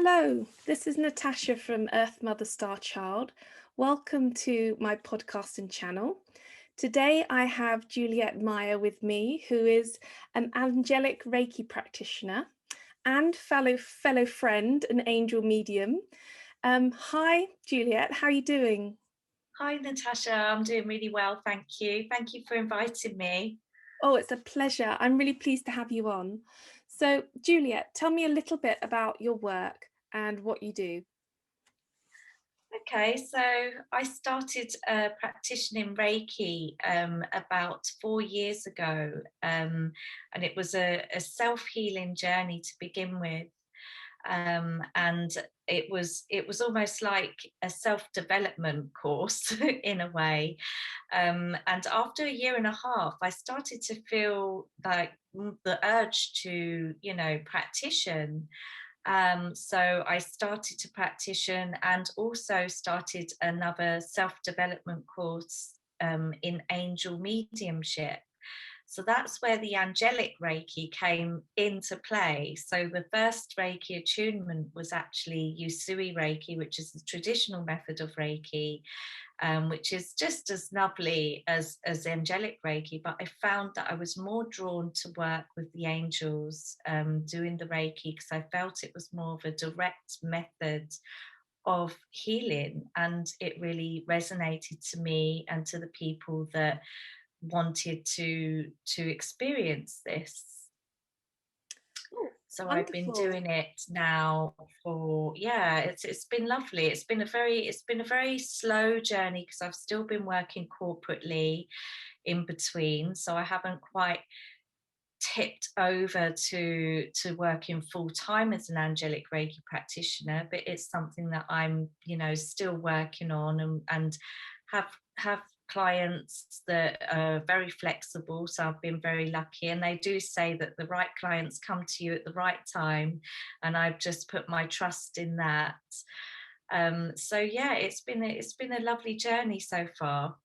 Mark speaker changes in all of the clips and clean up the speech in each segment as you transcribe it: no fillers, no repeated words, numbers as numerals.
Speaker 1: Hello, this is Natasha from Earthmother Starchild. Welcome to my podcast and channel. Today I have Juliet Miah with me, who is an Angelic Reiki practitioner and fellow friend and angel medium. Hi, Juliet, how are you doing?
Speaker 2: Hi, Natasha. I'm doing really well, thank you. Thank you for inviting me.
Speaker 1: Oh, it's a pleasure. I'm really pleased to have you on. So, Juliet, tell me a little bit about your work and what you do.
Speaker 2: Okay, so I started practicing Reiki about 4 years ago, and it was a self-healing journey to begin with. And it was almost like a self-development course in a way. And after a year and a half, I started to feel like the urge to, practition. So I started to practition and also started another self-development course in angel mediumship. So that's where the Angelic Reiki came into play. So the first Reiki attunement was actually Usui Reiki, which is the traditional method of Reiki, which is just as lovely as Angelic Reiki. But I found that I was more drawn to work with the angels doing the Reiki because I felt it was more of a direct method of healing, and it really resonated to me and to the people that wanted to experience this.
Speaker 1: Oh,
Speaker 2: So I've been
Speaker 1: wonderful.
Speaker 2: doing it now for, yeah, it's been lovely. It's been a very slow journey because I've still been working corporately in between, so I haven't quite tipped over to working full time as an angelic Reiki practitioner, but it's something that I'm, still working on, and have clients that are very flexible. So I've been very lucky, and they do say that the right clients come to you at the right time, and I've just put my trust in that. So yeah, it's been a lovely journey so far.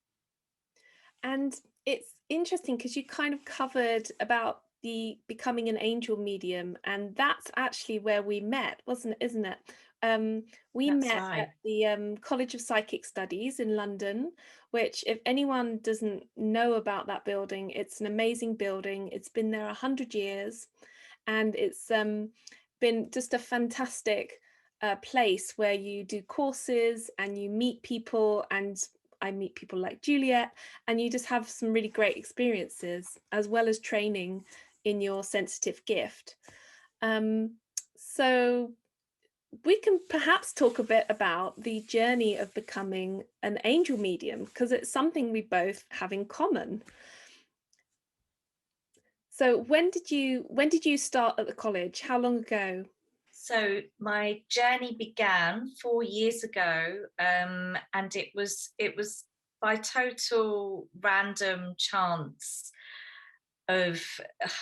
Speaker 1: And it's interesting because you kind of covered about the becoming an angel medium, and that's actually where we met, wasn't it? Isn't it? We
Speaker 2: That's
Speaker 1: met at
Speaker 2: right.
Speaker 1: the College of Psychic Studies in London, which, if anyone doesn't know about that building, it's an amazing building. It's been there 100 years, and it's been just a fantastic place where you do courses and you meet people, and I meet people like Juliet, and you just have some really great experiences as well as training in your sensitive gift. Um, so we can perhaps talk a bit about the journey of becoming an angel medium, because it's something we both have in common. So when did you start at the college? How long ago?
Speaker 2: So my journey began 4 years ago, and it was by total random chance of,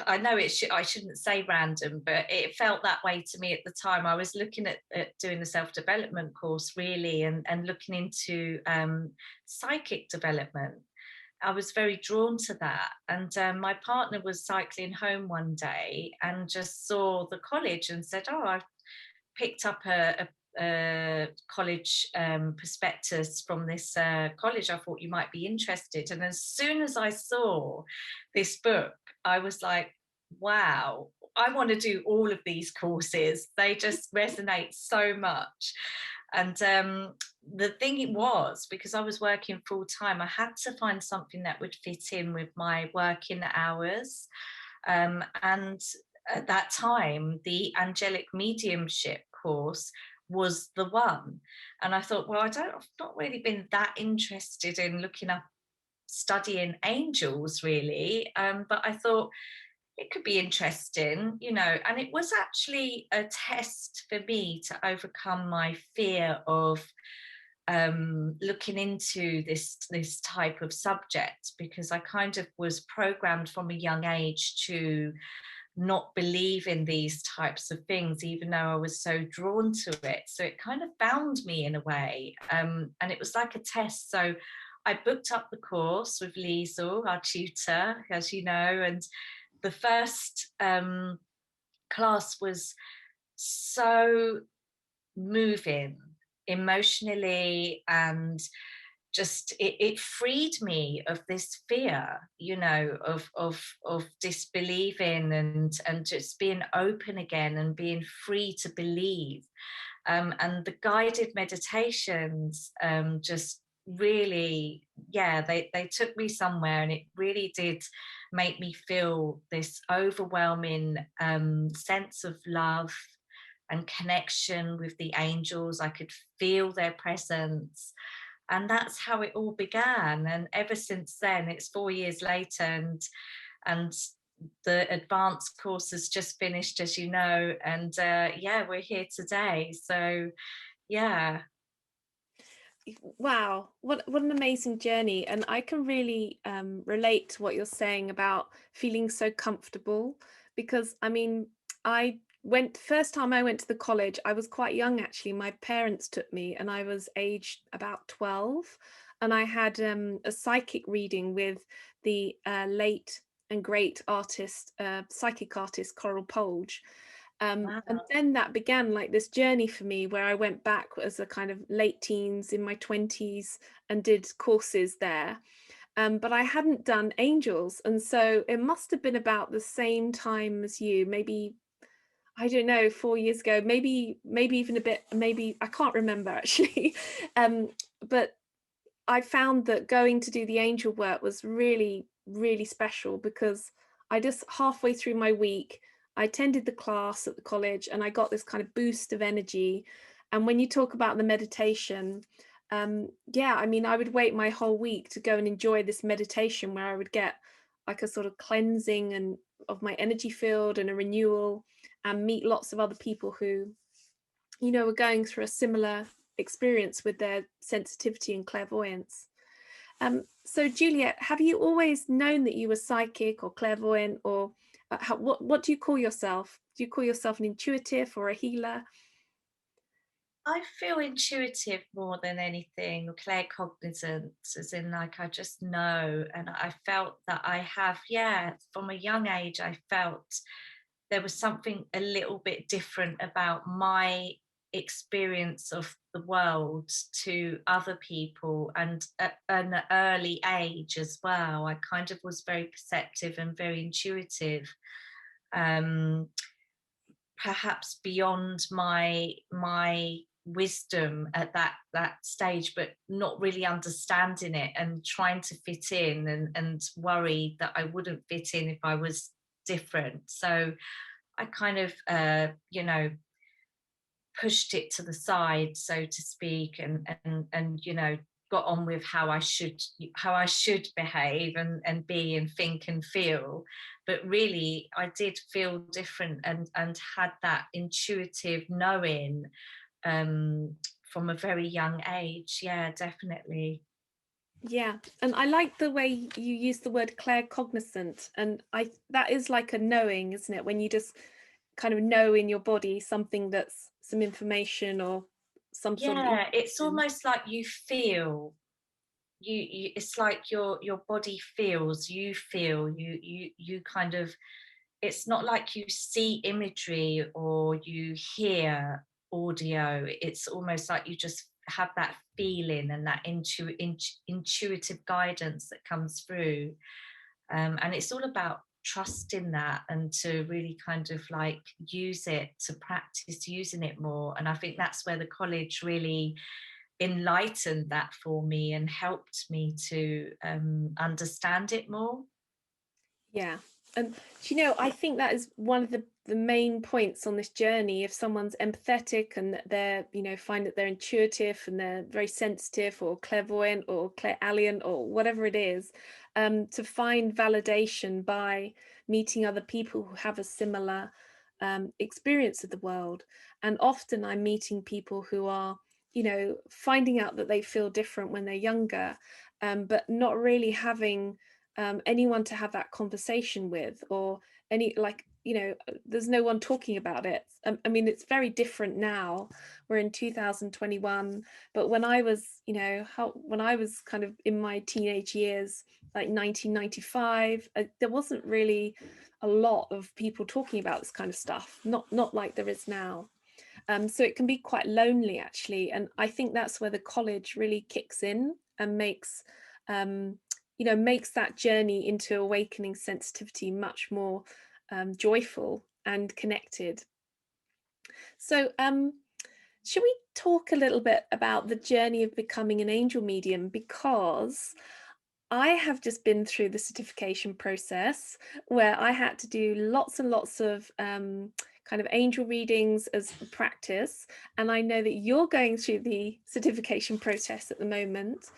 Speaker 2: I know I shouldn't say random, but it felt that way to me at the time. I was looking at doing the self-development course really, and looking into psychic development. I was very drawn to that. And my partner was cycling home one day and just saw the college and said, "Oh, I've picked up a college prospectus from this college. I thought you might be interested." And as soon as I saw this book, I was like, wow, I want to do all of these courses. They just resonate so much. And the thing it was, because I was working full time, I had to find something that would fit in with my working hours. And at that time, the angelic mediumship course was the one. And I thought, well, I've not really been that interested in looking up studying angels really. But I thought it could be interesting, and it was actually a test for me to overcome my fear of looking into this type of subject, because I kind of was programmed from a young age to not believe in these types of things, even though I was so drawn to it. So it kind of bound me in a way, and it was like a test. So I booked up the course with Liesl, our tutor, as you know, and the first class was so moving emotionally, and just it freed me of this fear, you know, of disbelieving, and just being open again and being free to believe. And the guided meditations just really, yeah, they took me somewhere, and it really did make me feel this overwhelming sense of love and connection with the angels. I could feel their presence. And that's how it all began. And ever since then, it's 4 years later, and the advanced course has just finished, as you know, and yeah, we're here today. So yeah.
Speaker 1: Wow, what an amazing journey. And I can really relate to what you're saying about feeling so comfortable, because I mean, I went first time I went to the college, I was quite young actually. My parents took me and I was aged about 12, and I had a psychic reading with the late and great artist, psychic artist Coral Polge. And
Speaker 2: Wow.
Speaker 1: then that began like this journey for me where I went back as a kind of late teens in my 20s and did courses there. But I hadn't done angels. And so it must have been about the same time as you, maybe, I don't know, 4 years ago, maybe even a bit, maybe, I can't remember actually. But I found that going to do the angel work was really, really special, because I just halfway through my week, I attended the class at the college and I got this kind of boost of energy. And when you talk about the meditation, yeah, I mean, I would wait my whole week to go and enjoy this meditation where I would get like a sort of cleansing and of my energy field and a renewal, and meet lots of other people who, you know, were going through a similar experience with their sensitivity and clairvoyance. So Juliet, have you always known that you were psychic or clairvoyant, or what do you call yourself? Do you call yourself an intuitive or a healer?
Speaker 2: I feel intuitive more than anything, or claircognizant, as in like I just know. And I felt that I have, yeah, from a young age, I felt there was something a little bit different about my experience of the world to other people, and at an early age as well. I kind of was very perceptive and very intuitive. Um, Perhaps beyond my wisdom at that stage, but not really understanding it and trying to fit in, and worried that I wouldn't fit in if I was different. So I kind of you know, pushed it to the side, so to speak, and you know, got on with how I should behave and be and think and feel. But really I did feel different, and had that intuitive knowing um from a very young age. Yeah, definitely.
Speaker 1: Yeah, and I like the way you use the word claircognizant, and I that is like a knowing, isn't it? When you just kind of know in your body something, that's some information or some sort of
Speaker 2: Yeah, it's
Speaker 1: information.
Speaker 2: almost like you feel, it's like your body feels, you feel, you kind of, it's not like you see imagery or you hear audio. It's almost like you just have that feeling and that intuitive guidance that comes through. And it's all about trusting that, and to really kind of like use it, to practice using it more. And I think that's where the college really enlightened that for me and helped me to understand it more.
Speaker 1: Yeah. And do you know, I think that is one of the main points on this journey. If someone's empathetic and that they're, you know, find that they're intuitive and they're very sensitive or clairvoyant or clairalient or whatever it is, to find validation by meeting other people who have a similar experience of the world. And often I'm meeting people who are, you know, finding out that they feel different when they're younger, but not really having anyone to have that conversation with, or any, like, you know, there's no one talking about it. I mean, it's very different now. We're in 2021, but when I was, you know, when I was kind of in my teenage years, like 1995, there wasn't really a lot of people talking about this kind of stuff, not like there is now. So it can be quite lonely, actually. And I think that's where the college really kicks in and makes, makes that journey into awakening sensitivity much more joyful and connected. So, should we talk a little bit about the journey of becoming an angel medium? Because I have just been through the certification process where I had to do lots and lots of kind of angel readings as a practice. And I know that you're going through the certification process at the moment.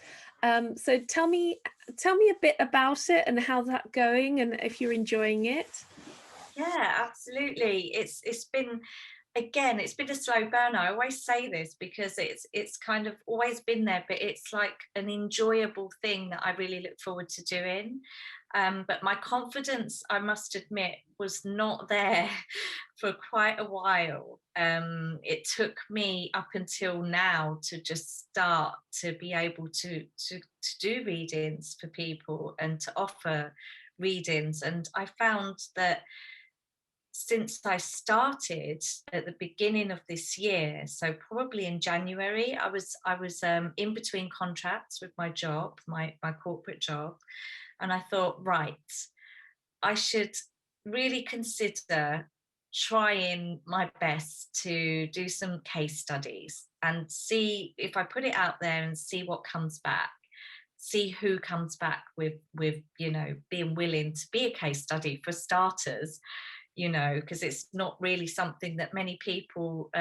Speaker 1: So tell me a bit about it and how that's going and if you're enjoying it.
Speaker 2: Yeah, absolutely. It's been, again, it's been a slow burn. I always say this because it's kind of always been there, but it's like an enjoyable thing that I really look forward to doing. But my confidence, I must admit, was not there for quite a while. It took me up until now to just start to be able to do readings for people and to offer readings. And I found that since I started at the beginning of this year, so probably in January, I was in between contracts with my job, my corporate job, and I thought, right, I should really consider trying my best to do some case studies and see if I put it out there and see what comes back, see who comes back with being willing to be a case study for starters, because it's not really something that many people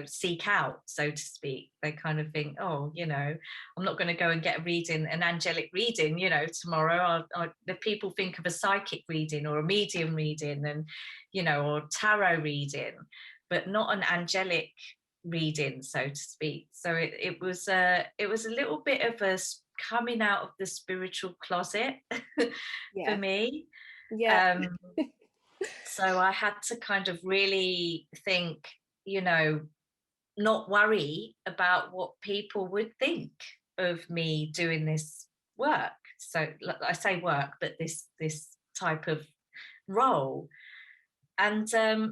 Speaker 2: seek out, so to speak. They kind of think, oh, I'm not going to go and get a reading, an angelic reading, tomorrow. The people think of a psychic reading or a medium reading, and or tarot reading, but not an angelic reading, so to speak. So it was a little bit of a coming out of the spiritual closet for
Speaker 1: Yeah.
Speaker 2: me.
Speaker 1: Yeah.
Speaker 2: um so I had to kind of really think, you know, not worry about what people would think of me doing this work. So I say work, but this type of role. And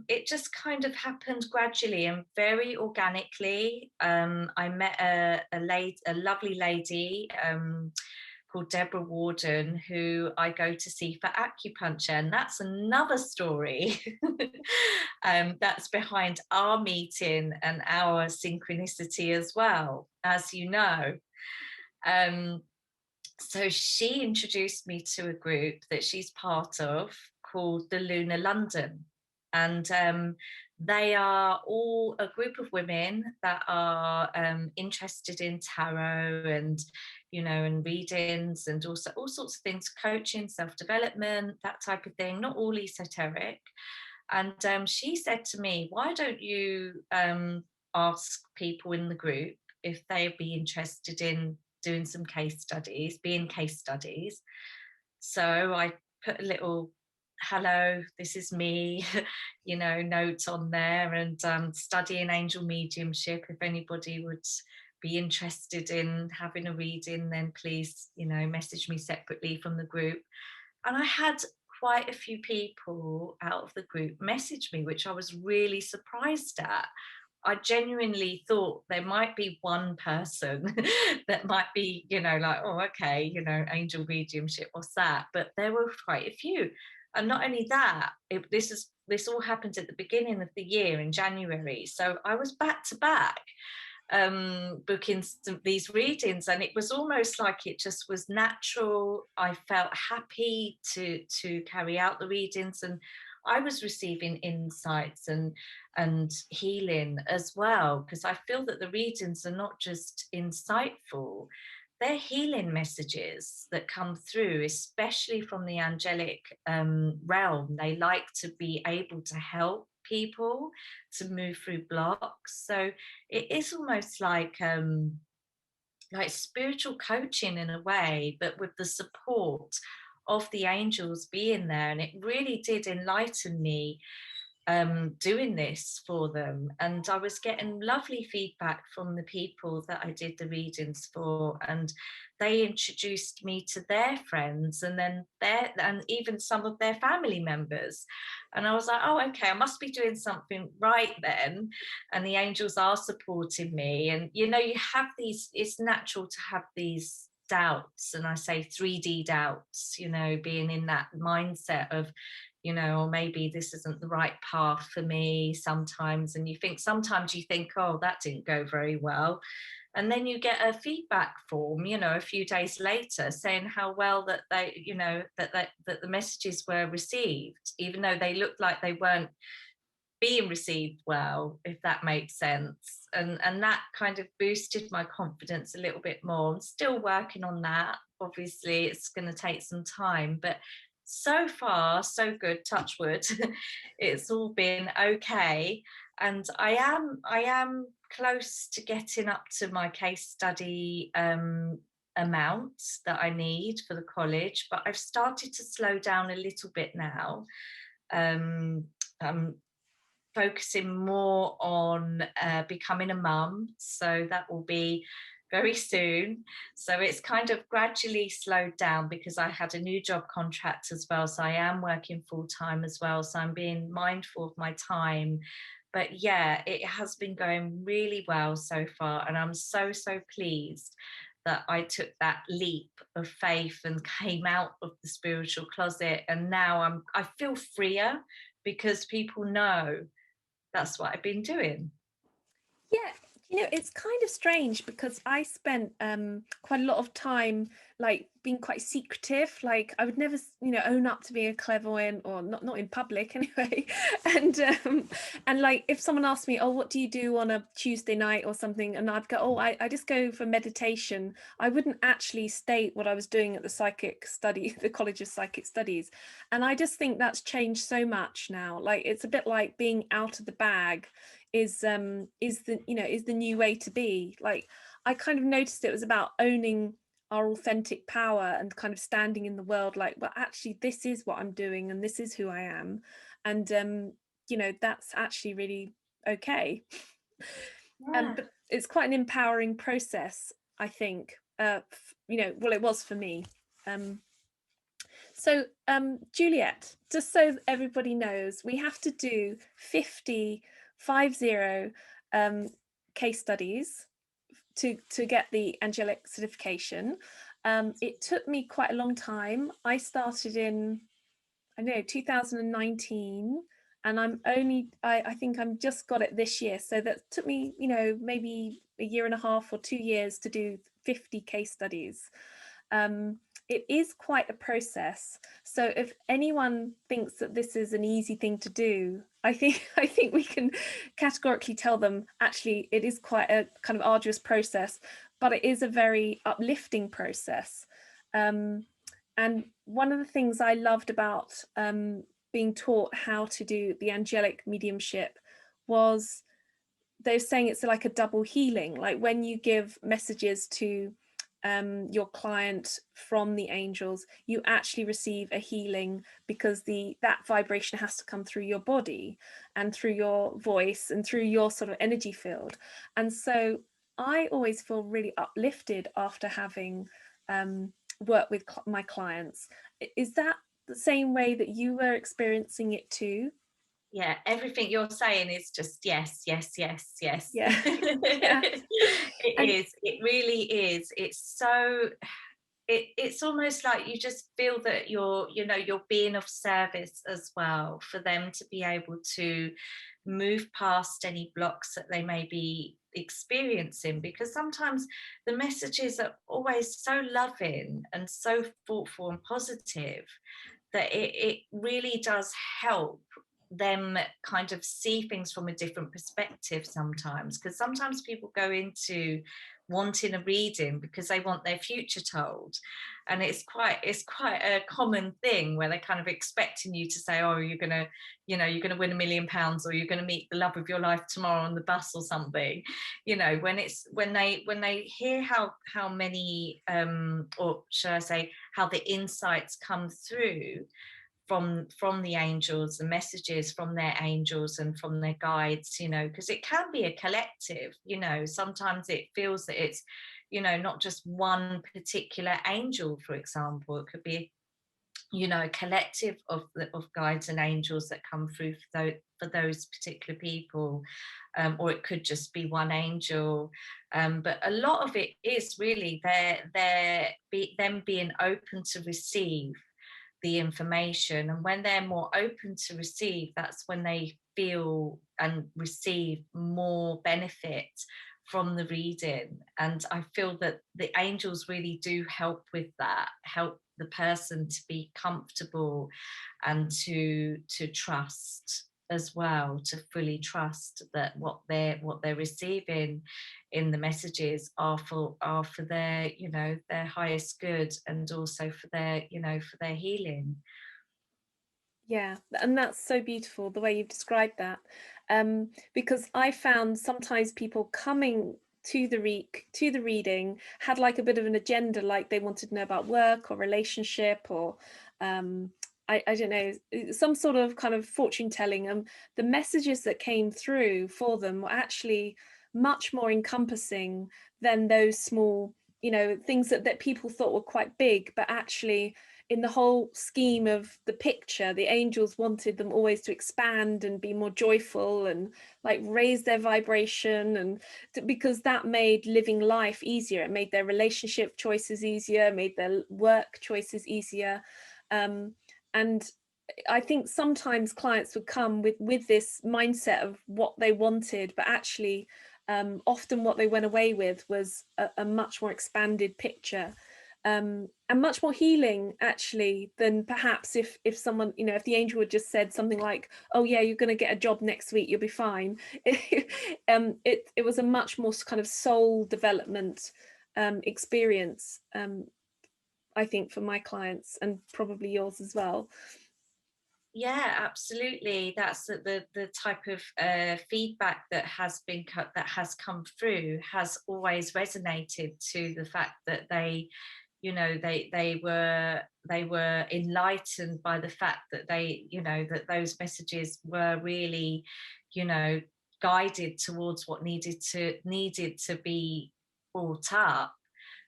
Speaker 2: it just kind of happened gradually and very organically. I met a lovely lady called Deborah Warden, who I go to see for acupuncture. And that's another story that's behind our meeting and our synchronicity as well, as you know. Um, so she introduced me to a group that she's part of called the Lunar London. And they are all a group of women that are interested in tarot and, and readings and also all sorts of things, coaching, self-development, that type of thing, not all esoteric. And she said to me, why don't you ask people in the group if they'd be interested in doing some case studies, being case studies. So I put a little hello, this is me, note on there, and studying angel mediumship. If anybody would be interested in having a reading, then please, message me separately from the group. And I had quite a few people out of the group message me, which I was really surprised at. I genuinely thought there might be one person that might be, like, oh, okay, angel mediumship, what's that? But there were quite a few. And not only that, this all happened at the beginning of the year in January. So I was back to back booking these readings, and it was almost like it just was natural. I felt happy to carry out the readings, and I was receiving insights and healing as well, because I feel that the readings are not just insightful, they're healing messages that come through, especially from the angelic realm. They like to be able to help people to move through blocks. So it is almost like spiritual coaching in a way, but with the support of the angels being there. And it really did enlighten me doing this for them, and I was getting lovely feedback from the people that I did the readings for, and they introduced me to their friends, and then and even some of their family members, and I was like, oh, okay, I must be doing something right then, and the angels are supporting me. And you have these, it's natural to have these doubts, and I say 3D doubts, being in that mindset of, or maybe this isn't the right path for me sometimes. And sometimes you think, oh, that didn't go very well. And then you get a feedback form, a few days later, saying how well that they, that the messages were received, even though they looked like they weren't being received well, if that makes sense. And that kind of boosted my confidence a little bit more. I'm still working on that. Obviously, it's going to take some time, but so far, so good, touch wood. It's all been okay. And I am close to getting up to my case study amounts that I need for the college, but I've started to slow down a little bit now. I'm focusing more on becoming a mum, so that will be very soon. So it's kind of gradually slowed down because I had a new job contract as well, so I am working full time as well, so I'm being mindful of my time. But yeah, it has been going really well so far, and I'm so pleased that I took that leap of faith and came out of the spiritual closet, and now I feel freer because people know that's what I've been doing.
Speaker 1: Yeah, it's kind of strange because I spent quite a lot of time like being quite secretive. Like I would never, own up to being a clairvoyant, or not in public anyway. And like if someone asked me, oh, what do you do on a Tuesday night or something, and I'd go, oh, I just go for meditation. I wouldn't actually state what I was doing at the psychic study, the College of Psychic Studies. And I just think that's changed so much now. Like it's a bit like being out of the bag is the new way to be. Like I kind of noticed it was about owning our authentic power and kind of standing in the world like, well, actually this is what I'm doing and this is who I am, and that's actually really okay.
Speaker 2: Yeah.
Speaker 1: But it's quite an empowering process, I think. Well, it was for me. So Juliet, just so everybody knows, we have to do 50 case studies to get the Angelic certification. It took me quite a long time. I started in, I know, 2019, and I think I'm just got it this year. So that took me, maybe a year and a half or 2 years to do 50 case studies. It is quite a process. So if anyone thinks that this is an easy thing to do, I think we can categorically tell them actually it is quite a kind of arduous process, but it is a very uplifting process. And one of the things I loved about being taught how to do the angelic mediumship was they're saying it's like a double healing. Like when you give messages to your client from the angels, you actually receive a healing because that vibration has to come through your body and through your voice and through your sort of energy field. And so I always feel really uplifted after having worked with my clients. Is that the same way that you were experiencing it too?
Speaker 2: Yeah, everything you're saying is just yes.
Speaker 1: Yeah. Yeah.
Speaker 2: It is, it really is. It's so, it's almost like you just feel that you're being of service as well for them to be able to move past any blocks that they may be experiencing, because sometimes the messages are always so loving and so thoughtful and positive that it really does help them kind of see things from a different perspective sometimes, because sometimes people go into wanting a reading because they want their future told, and it's quite a common thing where they're kind of expecting you to say, oh, you're gonna win £1 million, or you're gonna meet the love of your life tomorrow on the bus or something. When they hear how many or should I say how the insights come through from the angels, the messages from their angels and from their guides, you know, because it can be a collective, you know, sometimes it feels that it's, you know, not just one particular angel, for example. It could be, you know, a collective of guides and angels that come through for those particular people, or it could just be one angel, but a lot of it is really them being open to receive the information, and when they're more open to receive, that's when they feel and receive more benefit from the reading. And I feel that the angels really do help with that, help the person to be comfortable and to trust as well, to fully trust that what they're receiving in the messages are for their, you know, their highest good, and also for their, you know, for their healing.
Speaker 1: Yeah, and that's so beautiful the way you've described that, because I found sometimes people coming to the reading had like a bit of an agenda, like they wanted to know about work or relationship, or I don't know, some sort of kind of fortune telling. And the messages that came through for them were actually much more encompassing than those small, you know, things that people thought were quite big, but actually in the whole scheme of the picture, the angels wanted them always to expand and be more joyful and like raise their vibration, and because that made living life easier. It made their relationship choices easier, made their work choices easier. And I think sometimes clients would come with this mindset of what they wanted, but actually often what they went away with was a much more expanded picture, and much more healing actually than perhaps if someone, you know, if the angel had just said something like, oh yeah, you're going to get a job next week, you'll be fine. It was a much more kind of soul development experience, I think, for my clients, and probably yours as well.
Speaker 2: Yeah, absolutely. That's the type of feedback that has been that has come through has always resonated to the fact that they, you know, they were enlightened by the fact that they, you know, that those messages were really, you know, guided towards what needed to be brought up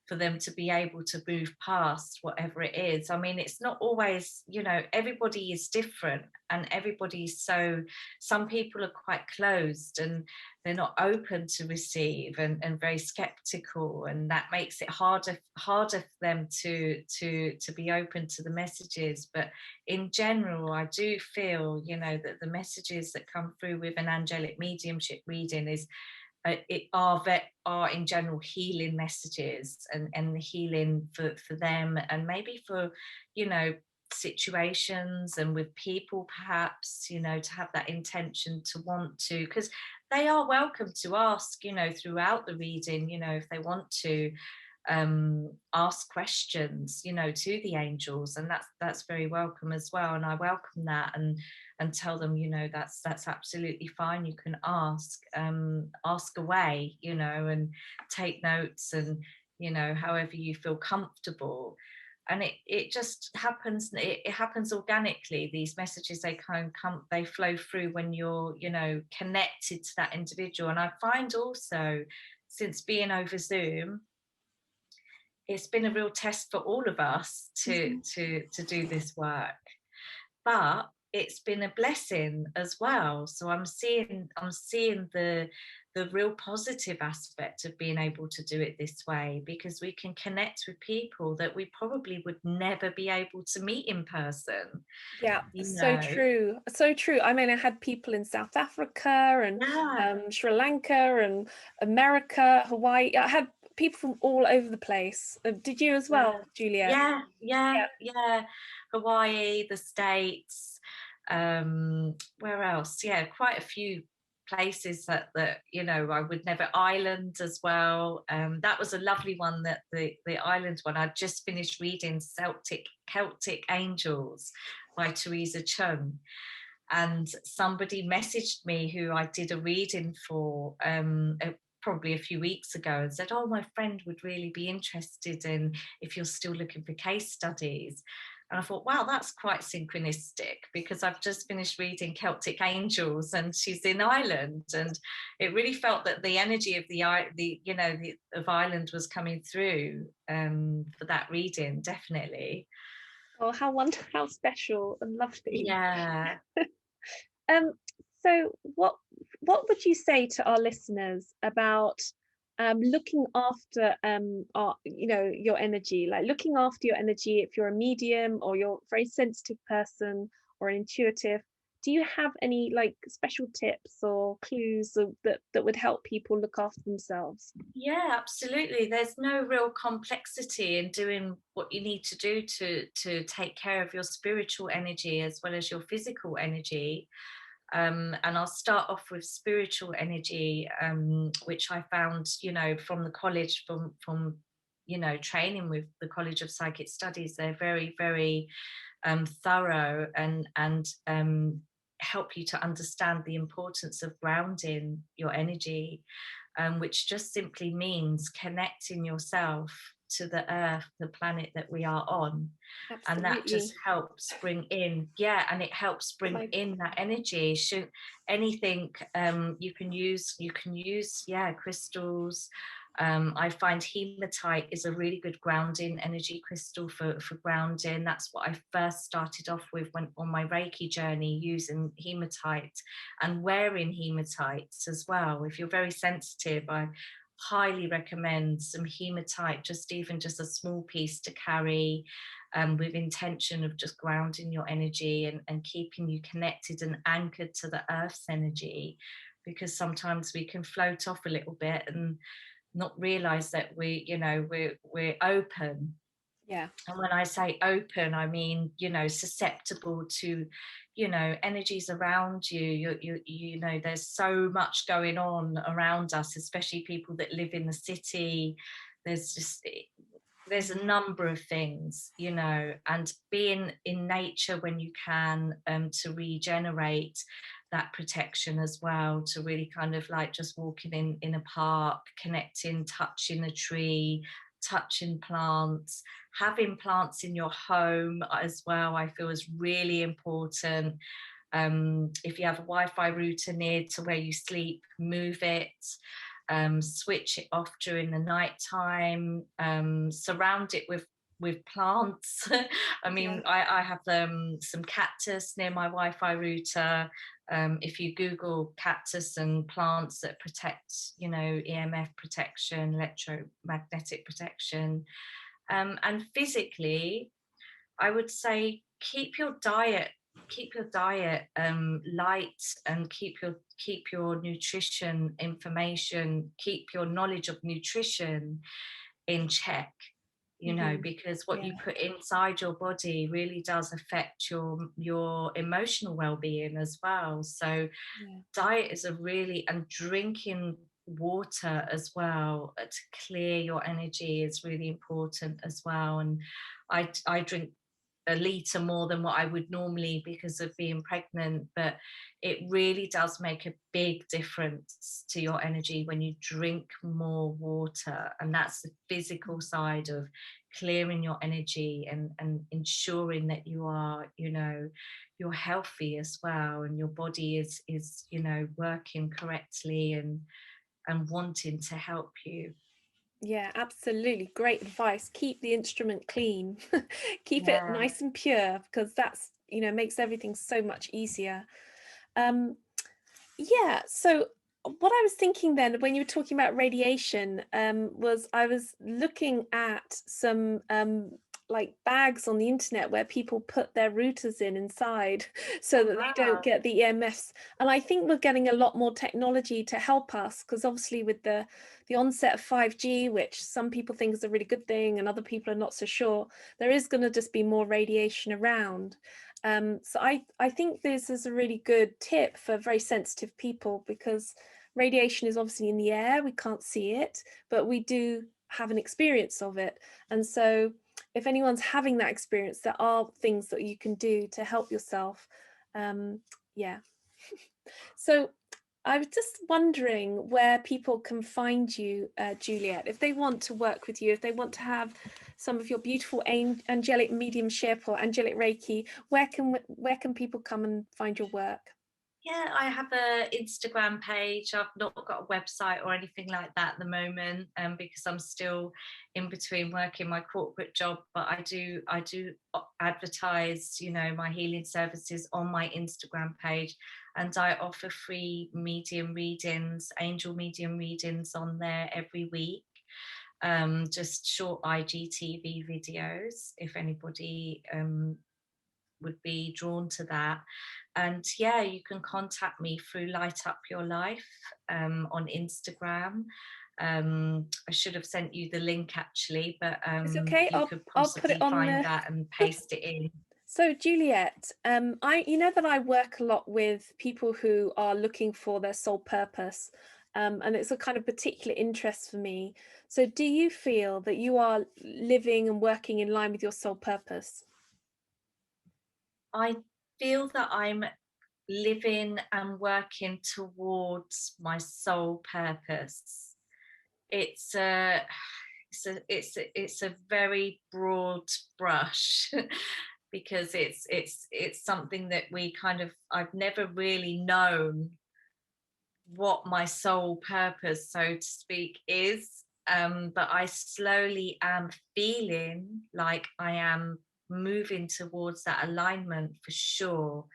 Speaker 2: for them to be able to move past whatever it is. I mean, it's not always, you know, everybody is different, and everybody's so, some people are quite closed and they're not open to receive, and very skeptical, and that makes it harder for them to be open to the messages. But in general, I do feel, you know, that the messages that come through with an angelic mediumship reading is are in general healing messages, and healing for them, and maybe for, you know, situations and with people, perhaps, you know, to have that intention to want to, because they are welcome to ask, you know, throughout the reading, you know, if they want to ask questions, you know, to the angels, and that's very welcome as well, and I welcome that, and tell them, you know, that's absolutely fine, you can ask away, you know, and take notes, and, you know, however you feel comfortable. And it just happens, it happens organically. These messages, they kind of come, they flow through when you're, you know, connected to that individual. And I find also, since being over Zoom, it's been a real test for all of us to do this work, but it's been a blessing as well. So I'm seeing the real positive aspect of being able to do it this way, because we can connect with people that we probably would never be able to meet in person,
Speaker 1: Yeah,
Speaker 2: you
Speaker 1: so
Speaker 2: know.
Speaker 1: true, so true. I mean, I had people in South Africa and
Speaker 2: Yeah,
Speaker 1: Sri Lanka and America, Hawaii. I had people from all over the place. Did you as
Speaker 2: yeah,
Speaker 1: well, Juliet?
Speaker 2: yeah,
Speaker 1: Yeah.
Speaker 2: yeah. Hawaii, the States, where else? Yeah, quite a few places that, you know, I would never. Ireland as well. That was a lovely one, that the island one. I'd just finished reading Celtic Angels by Teresa Chung, and somebody messaged me who I did a reading for probably a few weeks ago and said, oh, my friend would really be interested in if you're still looking for case studies. And I thought, wow, that's quite synchronistic, because I've just finished reading Celtic Angels and she's in Ireland, and it really felt that the energy of the of Ireland was coming through for that reading, definitely.
Speaker 1: Oh, how wonderful, how special and lovely.
Speaker 2: Yeah.
Speaker 1: Um, so what would you say to our listeners about looking after our, your energy, like looking after your energy if you're a medium or you're a very sensitive person or an intuitive? Do you have any like special tips or clues that would help people look after themselves?
Speaker 2: Yeah, absolutely. There's no real complexity in doing what you need to do to take care of your spiritual energy as well as your physical energy. And I'll start off with spiritual energy, which I found, from the college, from training with the College of Psychic Studies. They're very, very thorough, and help you to understand the importance of grounding your energy, which just simply means connecting yourself to the earth, the planet that we are on. And that just
Speaker 1: Absolutely.
Speaker 2: helps bring in, and it helps bring in that energy. Should anything, you can use, crystals. I find hematite is a really good grounding energy crystal for grounding. That's what I first started off with when on my Reiki journey, using hematite and wearing hematites as well. If you're very sensitive, I highly recommend some hematite, even just a small piece to carry, with intention of just grounding your energy and keeping you connected and anchored to the earth's energy, because sometimes we can float off a little bit and not realize that we're open.
Speaker 1: Yeah.
Speaker 2: And when I say open, I mean, susceptible to, energies around you. There's so much going on around us, especially people that live in the city. There's a number of things, and being in nature when you can, to regenerate that protection as well, to really kind of like just walking in a park, connecting, touching a tree, touching plants, having plants in your home as well, I feel is really important. If you have a Wi-Fi router near to where you sleep, move it. Switch it off during the night time. Surround it with plants. I mean, I have some cactus near my Wi-Fi router. If you Google cactus and plants that protect, EMF protection, electromagnetic protection, and physically, I would say keep your diet light, and keep your nutrition information, keep your knowledge of nutrition in check, because what you put inside your body really does affect your emotional well-being as well. So diet is and drinking water as well, to clear your energy is really important as well. And I drink a litre more than what I would normally because of being pregnant, but it really does make a big difference to your energy when you drink more water. And that's the physical side of clearing your energy and ensuring that you are, you're healthy as well, and your body is working correctly and wanting to help you.
Speaker 1: Yeah, absolutely. Great advice. Keep the instrument clean. Keep it
Speaker 2: Yeah.
Speaker 1: nice and pure, because that's, makes everything so much easier. Yeah, so what I was thinking then when you were talking about radiation, was I was looking at some like bags on the internet where people put their routers inside so that they don't
Speaker 2: Wow.
Speaker 1: get the EMFs. And I think we're getting a lot more technology to help us, because obviously with the onset of 5G, which some people think is a really good thing and other people are not so sure, there is going to just be more radiation around. So I think this is a really good tip for very sensitive people, because radiation is obviously in the air, we can't see it, but we do have an experience of it. And so if anyone's having that experience, there are things that you can do to help yourself. Yeah. So I was just wondering where people can find you, Juliet, if they want to work with you, if they want to have some of your beautiful angelic mediumship or angelic Reiki, where can people come and find your work?
Speaker 2: Yeah, I have a Instagram page. I've not got a website or anything like that at the moment, because I'm still in between working my corporate job. But I do advertise, my healing services on my Instagram page, and I offer free medium readings, angel medium readings on there every week. Just short IGTV videos, if anybody would be drawn to that. And yeah, you can contact me through Light Up Your Life on Instagram. I should have sent you the link actually, but
Speaker 1: It's okay.
Speaker 2: you could
Speaker 1: I'll put it
Speaker 2: possibly
Speaker 1: on
Speaker 2: find
Speaker 1: the.
Speaker 2: that and paste it in.
Speaker 1: So Juliet, you know that I work a lot with people who are looking for their soul purpose, and it's a kind of particular interest for me. So do you feel that you are living and working in line with your soul purpose?
Speaker 2: I feel that I'm living and working towards my soul purpose. It's a it's a very broad brush because it's something that I've never really known what my sole purpose, so to speak, is. But I slowly am feeling like I am moving towards that alignment for sure.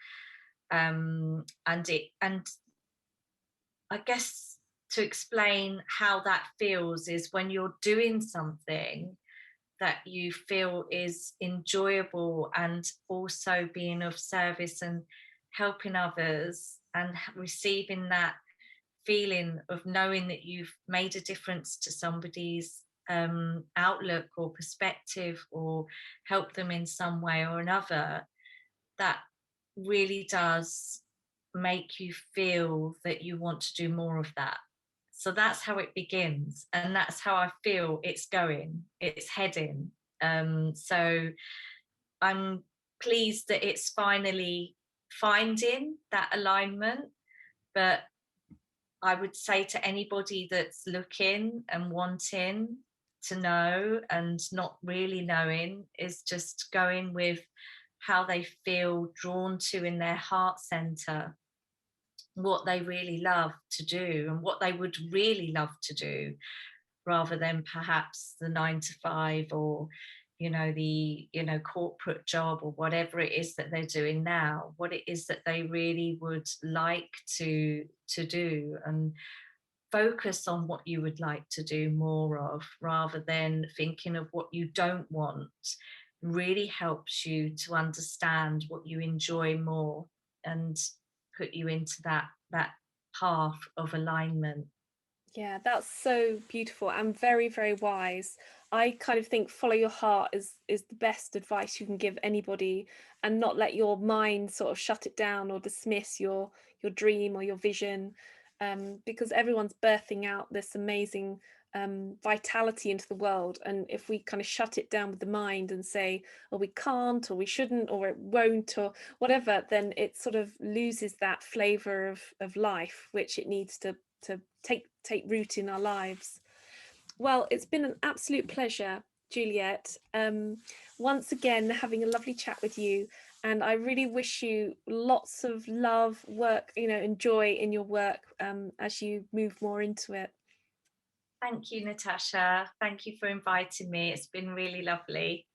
Speaker 2: And I guess to explain how that feels is when you're doing something that you feel is enjoyable and also being of service and helping others and receiving that feeling of knowing that you've made a difference to somebody's outlook or perspective or help them in some way or another, that really does make you feel that you want to do more of that. So that's how it begins, and that's how I feel it's heading. So I'm pleased that it's finally finding that alignment. But I would say to anybody that's looking and wanting to know and not really knowing, is just going with how they feel drawn to in their heart center, what they really love to do and what they would really love to do, rather than perhaps the 9 to 5 or the corporate job or whatever it is that they're doing now, what it is that they really would like to do, and focus on what you would like to do more of rather than thinking of what you don't want. Really helps you to understand what you enjoy more and put you into that path of alignment.
Speaker 1: Yeah, that's so beautiful and very, very wise. I kind of think follow your heart is the best advice you can give anybody, and not let your mind sort of shut it down or dismiss your dream or your vision, because everyone's birthing out this amazing vitality into the world. And if we kind of shut it down with the mind and say, "Oh, we can't," or "We shouldn't," or "It won't," or whatever, then it sort of loses that flavor of life, which it needs to take root in our lives. Well, it's been an absolute pleasure, Juliet. Once again, having a lovely chat with you, and I really wish you lots of love, work, and joy in your work as you move more into it.
Speaker 2: Thank you, Natasha. Thank you for inviting me. It's been really lovely.